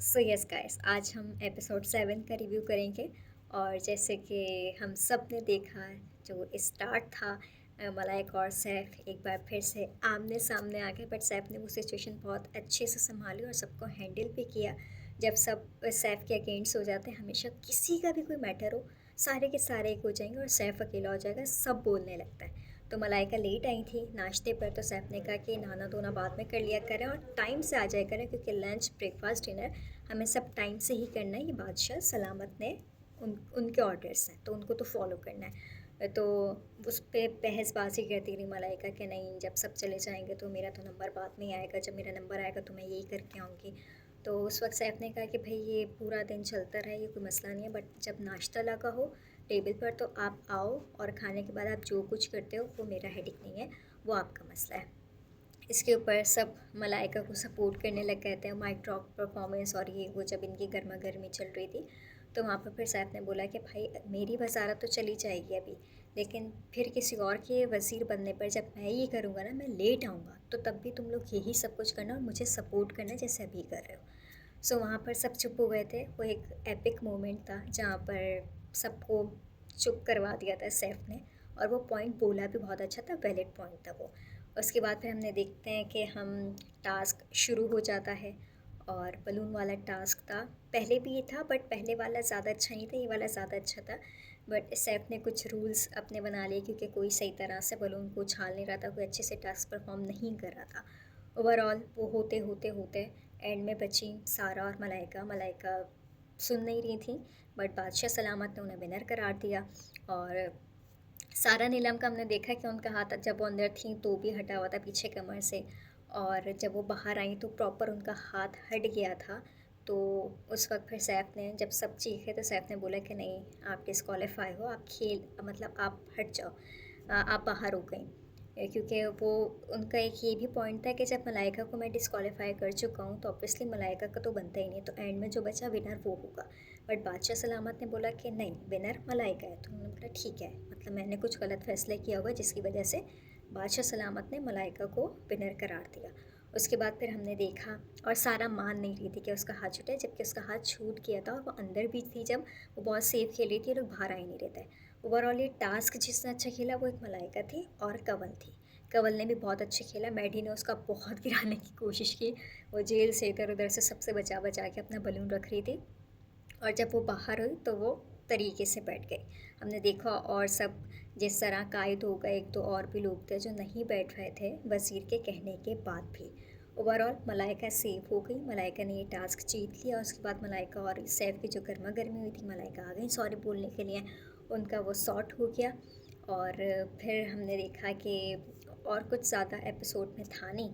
So yes guys, आज हम episode 7 का रिव्यू करेंगे। और जैसे कि हम सब ने देखा, जो स्टार्ट था, मलाइका और सैफ एक बार फिर से आमने सामने आ गए। बट सैफ ने वो सिचुएशन बहुत अच्छे से संभाली और सबको हैंडल भी किया। जब सब सैफ के अगेंस्ट हो जाते हैं, हमेशा किसी का भी कोई मैटर हो, सारे के सारे एक हो जाएंगे और सैफ अकेला हो जाएगा, सब बोलने लगता है। तो मलाइका लेट आई थी नाश्ते पर, तो सैफ ने कहा कि नहाना धोना बाद में कर लिया करें और टाइम से आ जाया करें, क्योंकि लंच ब्रेकफास्ट डिनर हमें सब टाइम से ही करना है। ये बादशाह सलामत ने उनके ऑर्डर्स हैं, तो उनको तो फॉलो करना है। तो उस पर बहसबाजी करती रही मलाइका कि नहीं, जब सब चले जाएंगे तो मेरा तो नंबर बाद में ही आएगा, जब मेरा नंबर आएगा तो मैं यही करके आऊँगी। तो उस वक्त सैफ ने कहा कि भाई ये पूरा दिन चलता रहे, ये कोई मसला नहीं है, बट जब नाश्ता लगा हो टेबल पर तो आप आओ, और खाने के बाद आप जो कुछ करते हो वो मेरा हेडिक नहीं है, वो आपका मसला है। इसके ऊपर सब मलाइका को सपोर्ट करने लग गए थे, माइक ड्रॉप परफॉर्मेंस और ये वो, जब इनकी गर्मा गर्मी चल रही थी। तो वहाँ पर फिर सैफ ने बोला कि भाई मेरी वजारत तो चली जाएगी अभी, लेकिन फिर किसी और के वज़ीर बनने पर जब मैं ये करूँगा ना, मैं लेट आऊँगा, तो तब भी तुम लोग यही सब कुछ करना और मुझे सपोर्ट करना जैसे अभी कर रहे हो। सो वहाँ पर सब चुप हो गए थे। वो एक एपिक मोमेंट था जहाँ पर सबको चुप करवा दिया था सैफ ने। और वो पॉइंट बोला भी बहुत अच्छा था, वैलिड पॉइंट था वो। उसके बाद फिर हमने देखते हैं कि हम टास्क शुरू हो जाता है, और बलून वाला टास्क था। पहले भी ये था, बट पहले वाला ज़्यादा अच्छा नहीं था, ये वाला ज़्यादा अच्छा था। बट सैफ ने कुछ रूल्स अपने बना लिए, क्योंकि कोई सही तरह से बलून को उछाल नहीं रहा था, कोई अच्छे से टास्क परफॉर्म नहीं कर रहा था। ओवरऑल वो होते होते होते एंड में बची सारा और मलाइका। मलाइका सुन नहीं रही थी, बट बादशाह सलामत ने उन्हें विनर करार दिया। और सारा नीलम का हमने देखा कि उनका हाथ जब वो अंदर थी तो भी हटा हुआ था पीछे कमर से, और जब वो बाहर आई तो प्रॉपर उनका हाथ हट गया था। तो उस वक्त फिर सैफ ने, जब सब चीखे तो सैफ ने बोला कि नहीं, आप डिस्क्वालीफाई हो, आप खेल मतलब आप हट जाओ, आप बाहर हो गई। क्योंकि वो उनका एक ये भी पॉइंट था कि जब मलाइका को मैं डिस्क्वालीफाई कर चुका हूँ तो ऑब्वियसली मलाइका का तो बनता ही नहीं, तो एंड में जो बचा विनर वो होगा। बट बादशाह सलामत ने बोला कि नहीं, विनर मलाइका है। तो उन्होंने बोला ठीक है, मतलब मैंने कुछ गलत फैसला किया होगा जिसकी वजह से बादशाह सलामत ने मलाइका को विनर करार दिया। उसके बाद फिर हमने देखा, और सारा मान नहीं रही थी कि उसका हाथ छूटा है, जबकि उसका हाथ छूट गया था और वो अंदर भी थी। जब वो बहुत सेफ खेल रही थी, लोग बाहर आ ही नहीं रहे थे। ओवरऑल ये टास्क जिसने अच्छा खेला वो एक मलाइका थी और कंवल थी। कंवल ने भी बहुत अच्छे खेला, मैडी ने उसका बहुत गिराने की कोशिश की। वो जेल से इधर उधर से सबसे बचा बचा के अपना बलून रख रही थी, और जब वो बाहर हुई तो वो तरीके से बैठ गई। हमने देखा, और सब जिस तरह कायद हो गए, एक दो और भी लोग थे जो नहीं बैठ रहे थे वज़ीर के कहने के बाद भी। ओवरऑल मलाइका सेफ हो गई, मलाइका ने ये टास्क जीत लिया। उसके बाद मलाइका और सैफ की जो गर्मा गर्मी हुई थी, मलाइका आ गई सॉरी बोलने के लिए, उनका वो सॉर्ट हो गया। और फिर हमने देखा कि और कुछ ज़्यादा एपिसोड में था नहीं।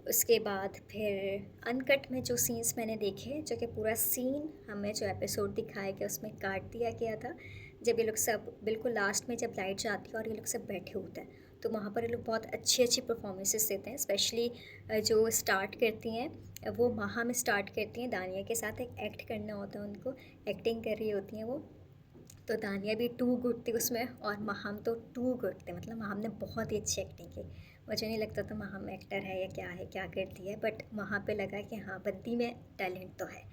उसके बाद फिर अनकट में जो सीन्स मैंने देखे, जो कि पूरा सीन हमें जो एपिसोड दिखाया गया उसमें काट दिया गया था। जब ये लोग सब बिल्कुल लास्ट में जब लाइट जाती है और ये लोग सब बैठे होते हैं, तो वहाँ पर ये लोग बहुत अच्छी अच्छी परफॉर्मेंसेस देते हैं। स्पेशली जो स्टार्ट करती हैं, वो महा में स्टार्ट करती हैं, दानिया के साथ एक एक्ट करना होता है उनको, एक्टिंग कर रही होती हैं वो। तो दानिया भी टू गुड थी उसमें, और महाम तो टू गुड थे, मतलब महाम ने बहुत ही अच्छी एक्टिंग की। मुझे नहीं लगता था महाम एक्टर है या क्या करती है, बट वहाँ पे लगा कि हाँ, बंदी में टैलेंट तो है।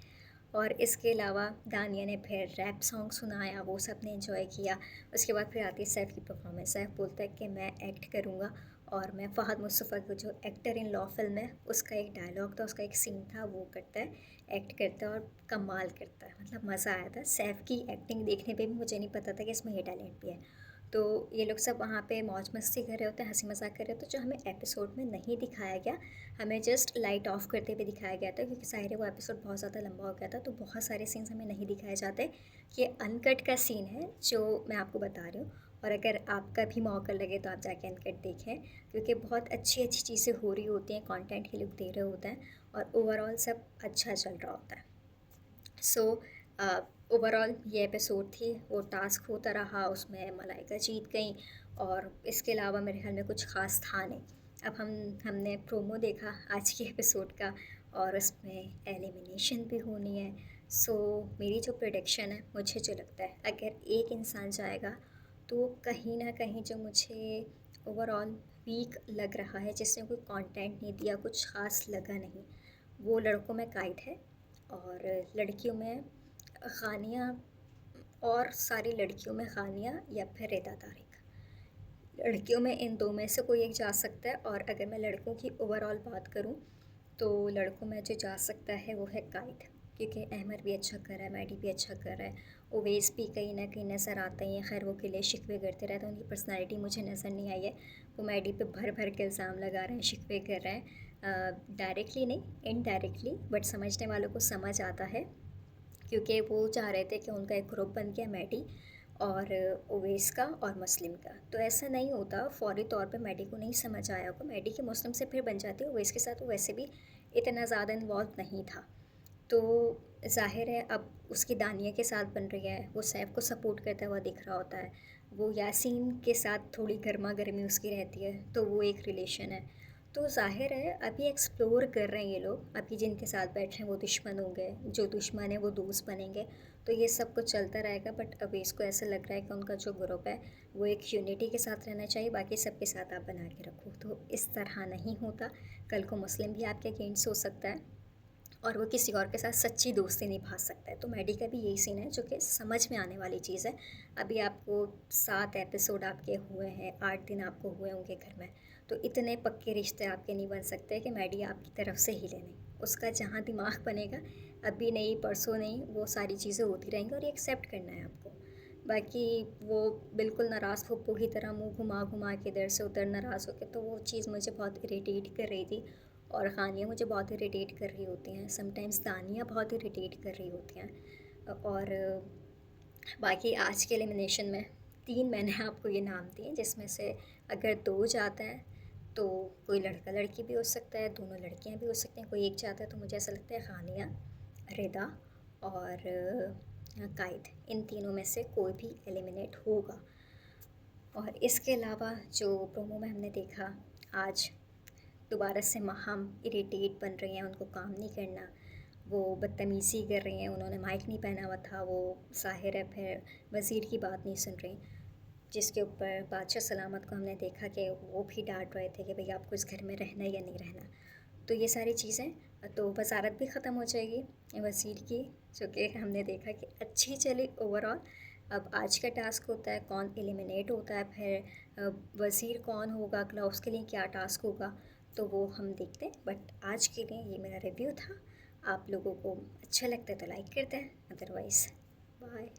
और इसके अलावा दानिया ने फिर रैप सॉन्ग सुनाया, वो सब ने इन्जॉय किया। उसके बाद फिर आती है सैफ की परफॉर्मेंस। सैफ बोलता है कि मैं एक्ट करूँगा, और मैं फ़हद मुस्तफ़ा को, जो एक्टर इन लॉ फिल्म है, उसका एक डायलॉग था, उसका एक सीन था, वो करता है, एक्ट करता है और कमाल करता है। मतलब मज़ा आया था सैफ की एक्टिंग देखने पे भी। मुझे नहीं पता था कि इसमें ये टैलेंट भी है। तो ये लोग सब वहाँ पे मौज मस्ती कर रहे होते हैं, हंसी मजाक कर रहे होते हैं, जो हमें एपिसोड में नहीं दिखाया गया। हमें जस्ट लाइट ऑफ करते हुए दिखाया गया था, क्योंकि ज़ाहिर है वो एपिसोड बहुत ज़्यादा लंबा हो गया था, तो बहुत सारे सीन्स हमें नहीं दिखाए जाते। ये अनकट का सीन है जो मैं आपको बता रही हूँ। और अगर आपका भी मौका लगे तो आप जाके अनकट देखें, क्योंकि बहुत अच्छी अच्छी चीज़ें हो रही होती हैं, कंटेंट ये लोग दे रहे होते हैं, और ओवरऑल सब अच्छा चल रहा होता है। सो ओवरऑल ये एपिसोड थी, वो टास्क होता रहा, उसमें मलाइका जीत गई। और इसके अलावा मेरे ख्याल में कुछ ख़ास था नहीं। अब हमने प्रोमो देखा आज के एपिसोड का, और उसमें एलिमिनेशन भी होनी है। सो मेरी जो प्रोडिक्शन है, मुझे जो लगता है अगर एक इंसान जाएगा तो कहीं ना कहीं जो मुझे ओवरऑल वीक लग रहा है, जिसने कोई कंटेंट नहीं दिया, कुछ ख़ास लगा नहीं, वो लड़कों में काइट है। और लड़कियों में ख़ानिया और सारी लड़कियों में ख़ानिया या फिर रिदा तारिक। लड़कियों में इन 2 में से कोई एक जा सकता है और अगर मैं लड़कों की ओवरऑल बात करूँ तो लड़कों में जो जा सकता है वो है काइद, क्योंकि अहमर भी अच्छा कर रहा है, मैडी भी अच्छा कर रहा है, उवैस भी कहीं ना कहीं नज़र आते हैं। खैर वो गिले शिकवे करते रहते हैं, उनकी पर्सनालिटी मुझे नज़र नहीं आई है। वो मैडी पे भर भर के इल्ज़ाम लगा रहे हैं, शिकवे कर रहे हैं, डायरेक्टली नहीं इनडायरेक्टली, बट समझने वालों को समझ आता है, क्योंकि वो चाह रहे थे कि उनका एक ग्रुप बन गया मैडी और उवैस का और मुस्लिम का। तो ऐसा नहीं होता, फौरी तौर पे मैडी को नहीं समझ आया होगा, मैडी की मुस्लिम से फिर बन जाती है। उवैस के साथ वो वैसे भी इतना ज़्यादा इन्वॉल्व नहीं था, तो ज़ाहिर है अब उसकी दानिया के साथ बन रही है, वो सैफ को सपोर्ट करता हुआ दिख रहा होता है, वो यासीन के साथ थोड़ी गर्मा गर्मी उसकी रहती है, तो वो एक रिलेशन है। तो ज़ाहिर है अभी एक्सप्लोर कर रहे हैं ये लोग, अभी जिनके साथ बैठे हैं वो दुश्मन होंगे, जो दुश्मन है वो दोस्त बनेंगे, तो ये सब कुछ चलता रहेगा। बट अभी इसको ऐसा लग रहा है कि उनका जो ग्रुप है वो एक यूनिटी के साथ रहना चाहिए, बाकी सबके साथ आप बना के रखो। तो इस तरह नहीं होता, कल को मुस्लिम भी आपके अगेंस्ट हो सकता है और वो किसी और के साथ सच्ची दोस्ती निभा सकता है। तो मैडी का भी यही सीन है जो कि समझ में आने वाली चीज़ है। अभी आपको 7 एपिसोड आपके हुए हैं, 8 दिन आपको हुए होंगे घर में, तो इतने पक्के रिश्ते आपके नहीं बन सकते कि मैडी आपकी तरफ से ही लेने। उसका जहाँ दिमाग बनेगा, अभी नहीं परसों नहीं, वो सारी चीज़ें होती रहेंगी और ये एक्सेप्ट करना है आपको। बाकी वो बिल्कुल नाराज़ फुप्पो की तरह मुँह घुमा घुमा के इधर से उधर नाराज़ होके, तो वो चीज़ मुझे बहुत इरिटेट कर रही थी। और ख़ानिया मुझे बहुत इरिटेट कर रही होती हैं, समटाइम्स दानिया बहुत इरिटेट कर रही होती हैं। और बाकी आज के एलिमिनेशन में 3 मैंने आपको ये नाम दिए, जिसमें से अगर 2 जाते हैं तो कोई लड़का लड़की भी हो सकता है, दोनों लड़कियां भी हो सकती हैं, कोई एक जाता है तो मुझे ऐसा लगता है ख़ानिया, रिदा और कायद, इन तीनों में से कोई भी एलिमिनेट होगा। और इसके अलावा जो प्रोमो में हमने देखा आज, दोबारा से हम इरिटेट बन रही हैं, उनको काम नहीं करना, वो बदतमीज़ी कर रही हैं, उन्होंने माइक नहीं पहना हुआ था, वो ज़ाहिर है फिर वज़ीर की बात नहीं सुन रही, जिसके ऊपर बादशाह सलामत को हमने देखा कि वो भी डांट रहे थे कि भाई आपको इस घर में रहना या नहीं रहना। तो ये सारी चीज़ें, तो वजारत भी ख़त्म हो जाएगी वज़ीर की, जो कि हमने देखा कि अच्छी चली ओवरऑल। अब आज का टास्क होता है कौन एलिमिनेट होता है, फिर वज़ीर कौन होगा, ग्लव्स के लिए क्या टास्क होगा, तो वो हम देखते हैं। बट आज के लिए ये मेरा रिव्यू था। आप लोगों को अच्छा लगता है तो लाइक करते हैं, अदरवाइज़ बाय।